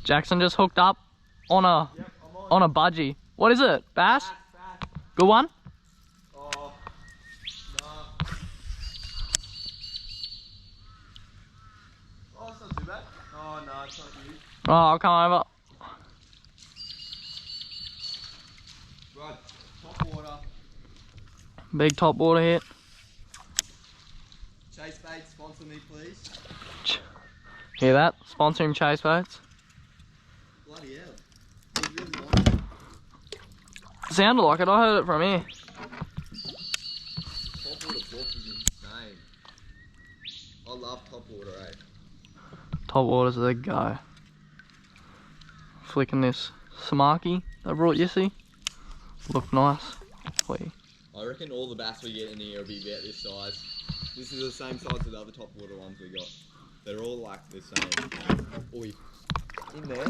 Jackson just hooked up on a budgie. What is it? Bass? Bass. Good one? Oh, no. Oh, it's not too bad. Oh, no, it's not you. Oh, I'll come over. Right, top water. Big top water hit. Chase bait, sponsor me, please. Hear that? Sponsoring chase boats. Bloody hell. He's really nice. Sounded like it, I heard it from here. Top water book is insane. I love top water, eh? Top water's the go. Flicking this samaki I brought Yissy. Look nice. Wait. I reckon all the bass we get in here will be about this size. This is the same size as the other top water ones we got. They're all like the same. Oi. In there,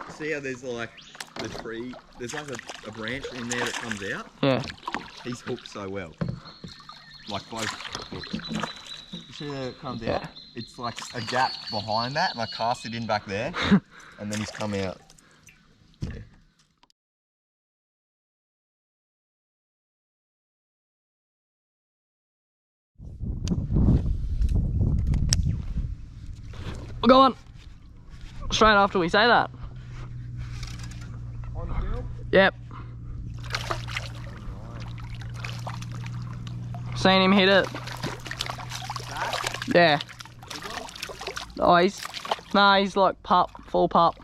see how there's like the tree, there's like a branch in there that comes out? Yeah. He's hooked so well. Like both hooks. You see how it comes out? It's like a gap behind that and I cast it in back there and then he's come out. Yeah. We're going straight after we say that. On film? Yep. Seen him hit it. Back? Yeah. Oh, he's like pup, full pup.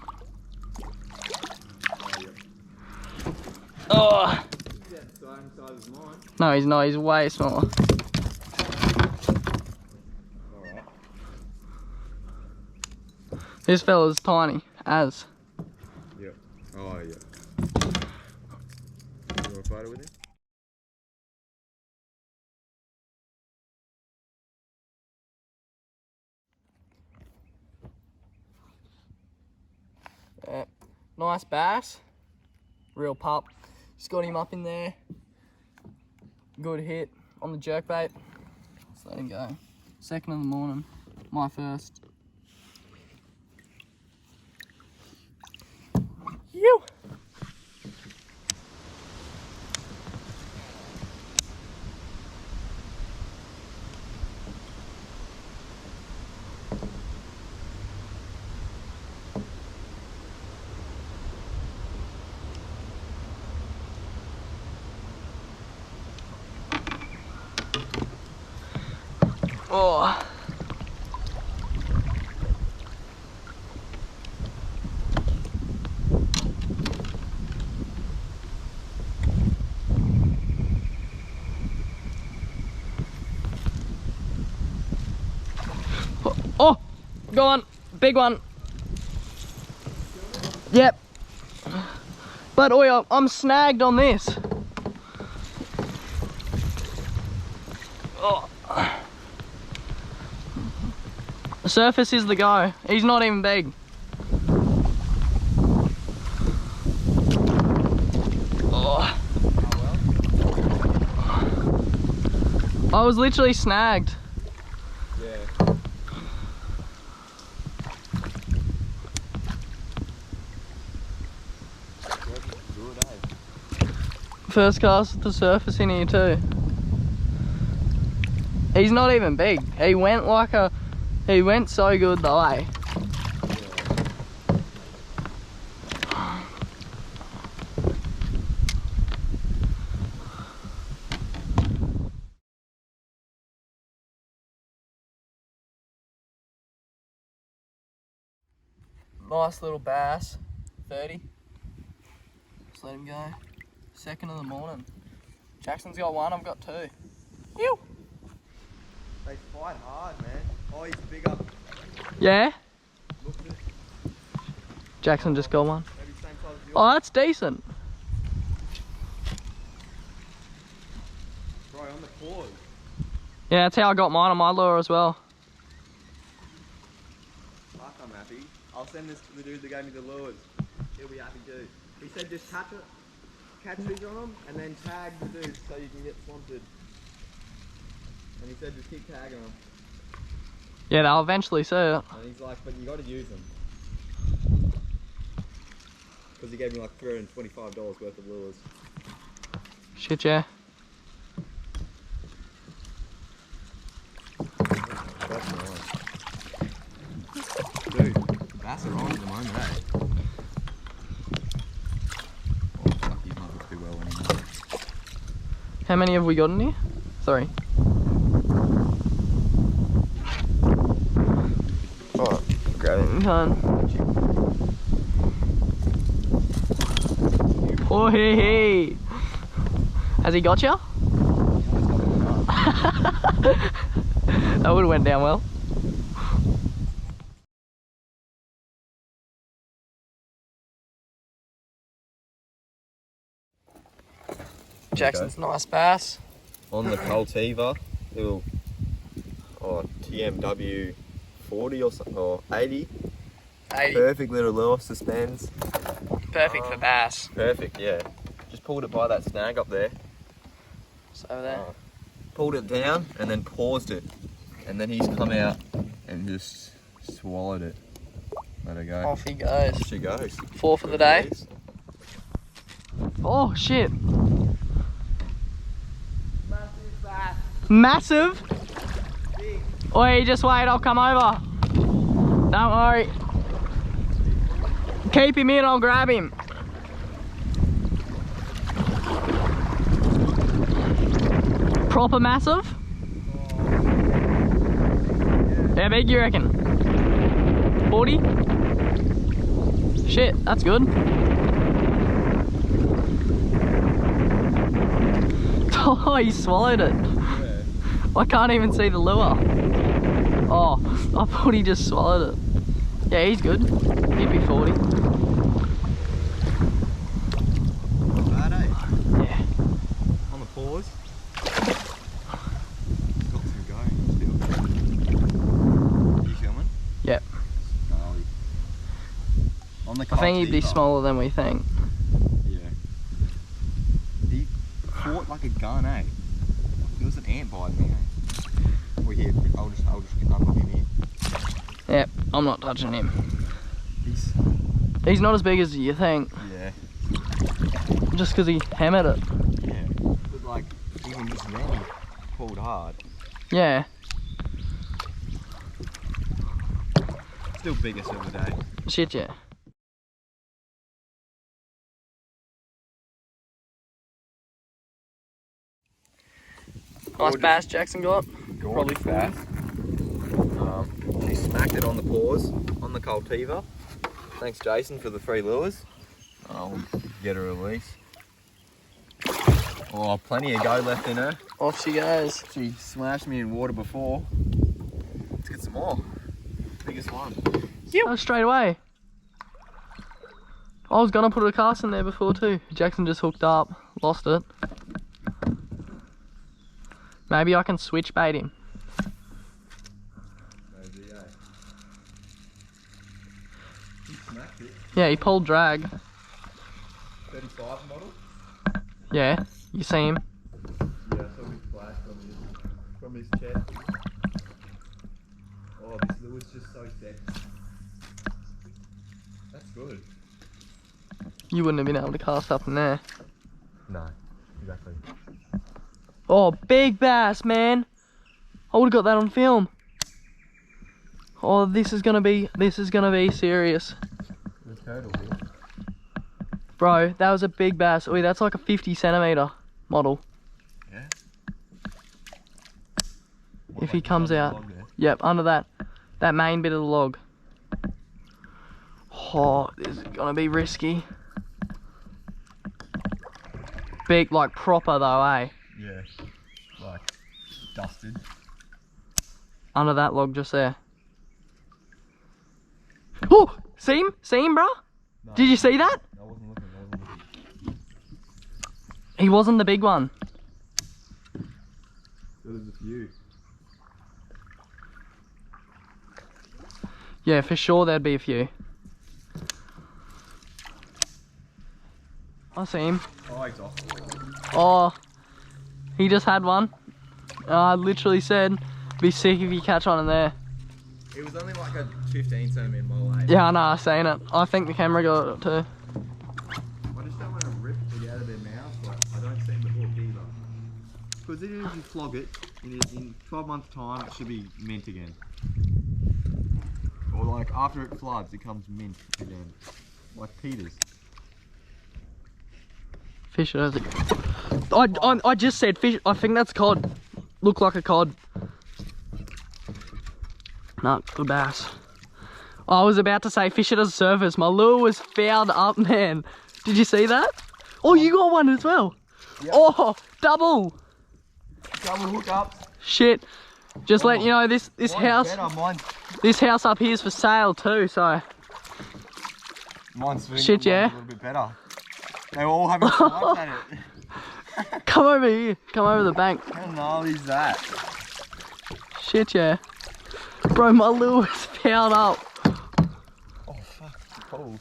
Oh. He's about the same size as mine. No, he's not. He's way smaller. This fella's tiny as. Yeah. Oh, yeah. You want a photo with him? Yeah. Nice bass. Real pup. Just got him up in there. Good hit on the jerkbait. Let's let him go. Second of the morning. My first. You. Oh. Oh, go on, big one. Yep. But oi, I'm snagged on this. Oh. The surface is the go. He's not even big. Oh. I was literally snagged. Yeah. First cast at the surface in here too. He's not even big. He went like a... He went so good though, eh? Nice little bass, 30. Just let him go. Second of the morning. Jackson's got one, I've got two. Ew. They fight hard, man. Oh, he's bigger. Yeah? Look at it. Jackson just got one. Maybe same size as yours. Oh, that's decent. Bro, on the claws. Yeah, that's how I got mine on my lure as well. Fuck, I'm happy. I'll send this to the dude that gave me the lures. He'll be happy too. He said just catch it, catch these on them, and then tag the dudes so you can get sponsored. And he said just keep tagging them. Yeah, they'll eventually see it. And he's like, but you got to use them. because he gave me like $325 worth of lures. Shit, yeah. That's nice. Dude, bass are on at the moment, eh? Oh, fuck, he's not too well anymore. How many have we got in here? Sorry. Oh, grab it in time. Oh, hey, hey. Has he got you? That would have went down well. Jackson's nice bass. On the Cultivar, little TMW 40 or something, or 80. 80. Perfect little lure, suspends. Perfect for bass. Perfect, yeah. Just pulled it by that snag up there. It's over there. Pulled it down and then paused it. And then he's come out and just swallowed it. Let it go. Off he goes. Off she goes. 4 for the day. Oh shit. Massive bass. Massive? Big. Oi, just wait, I'll come over. Don't worry. Keep him in, I'll grab him. Proper massive? How big you reckon? 40? Shit, that's good. Oh, he swallowed it. Yeah. I can't even see the lure. Oh, I thought he just swallowed it. Yeah, he's good. He'd be 40. Bad, eh? Yeah. On the pause. Got some going still. You filming? Yep. Gnarly. On the I think he'd be Cultivar. smaller than we think. Yeah. He fought like a gun, eh? He was an ant biting me, eh? Well, here, I'll just unhook him here. Yep, I'm not touching him. He's, He's not as big as you think, yeah, just because he hammered it. yeah. But like, even just then, he pulled hard. Yeah. Still biggest of the day. Shit, yeah. Nice bass Jackson got. Probably fast. She smacked it on the paws, on the Cultivar. Thanks Jason for the 3 lures. I'll get a release. Oh, plenty of go left in her. Off she goes. She smashed me in water before. Let's get some more. Biggest one. Oh, straight away. I was gonna put a cast in there before too. Jackson just hooked up, lost it. Maybe I can switch bait him. Maybe, yeah. He smacked it. Yeah, he pulled drag. 35 model? Yeah, you see him. Yeah, I saw his flash from his chest. Oh, this lure's just so thick. That's good. You wouldn't have been able to cast up in there. No, exactly. Oh, big bass, man. I would have got that on film. Oh, this is gonna be serious. The turtle here. Bro, that was a big bass. Oi, that's like a 50 centimeter model. Yeah. If he comes out. Yep, under that main bit of the log. Oh, this is gonna be risky. Big, like proper though, eh? Yeah. Like, dusted. Under that log just there. Oh! See him? See him, bro? No, Did you see that? I wasn't looking, He wasn't the big one. There was a few. Yeah, for sure there'd be a few. I see him. Oh, he's off. Oh, he just had one. I literally said, be sick if you catch one in there. It was only like a 15 centimeter mole, eh? Yeah, I know, I seen it. I think the camera got it too. Because even if you flog it, in 12 months' time, it should be mint again. Or like after it floods, it comes mint again. Like Peter's. Fish it as it. I just said fish. I think that's cod. Look like a cod. No, good bass. I was about to say fish it as a surface. My lure was fouled up, man. Did you see that? Oh, you got one as well. Yep. Oh, double. Double hook up. Shit. Just letting you know, this house. Better, this house up here is for sale too. So. Mine's shit, yeah. A little bit better. They all have a slice at it. Come over here. Come over the bank. How gnarly is that? Shit, yeah. Bro, my lure is fouled up. Oh fuck, it pulls.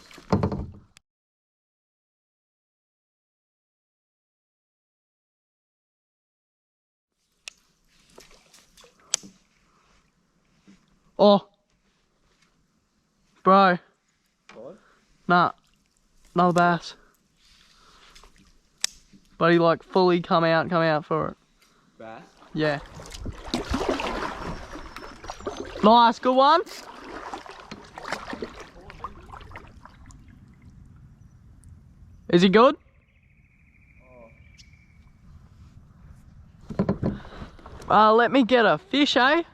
Oh. Bro. What? Nah. Another bass. But he like fully come out for it. Bass? Yeah. Nice, good one. Is he good? Let me get a fish, eh? I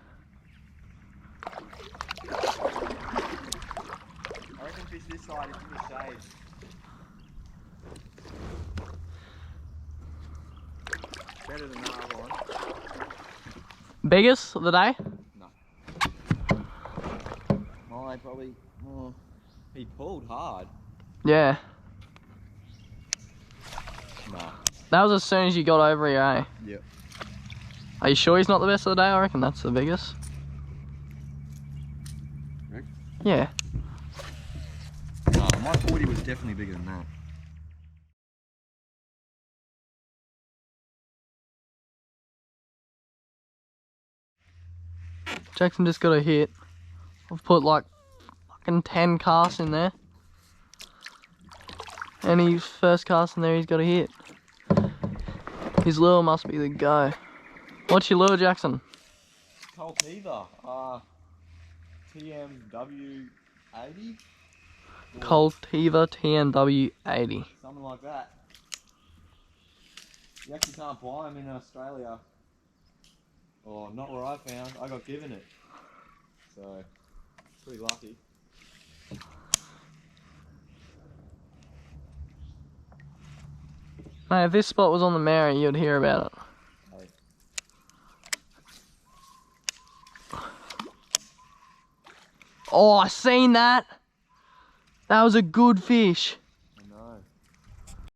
reckon fish this side into the shade. Better than that other one. Biggest of the day? No. Mine probably. Oh, he pulled hard. Yeah. Nah. That was as soon as you got over here, eh? Yep. Are you sure he's not the best of the day? I reckon that's the biggest. Rick? Yeah. No, my 40 was definitely bigger than that. Jackson just got a hit. I've put like fucking 10 casts in there. And his first cast in there, he's got a hit. His lure must be the go. What's your lure, Jackson? Colt either. TMW 80? Coltiva TNW 80. Something like that. You actually can't buy them in Australia. Or not where I found. I got given it. So, pretty lucky. Mate, if this spot was on the Mary, you'd hear about it. Hey. Oh, I seen that. That was a good fish.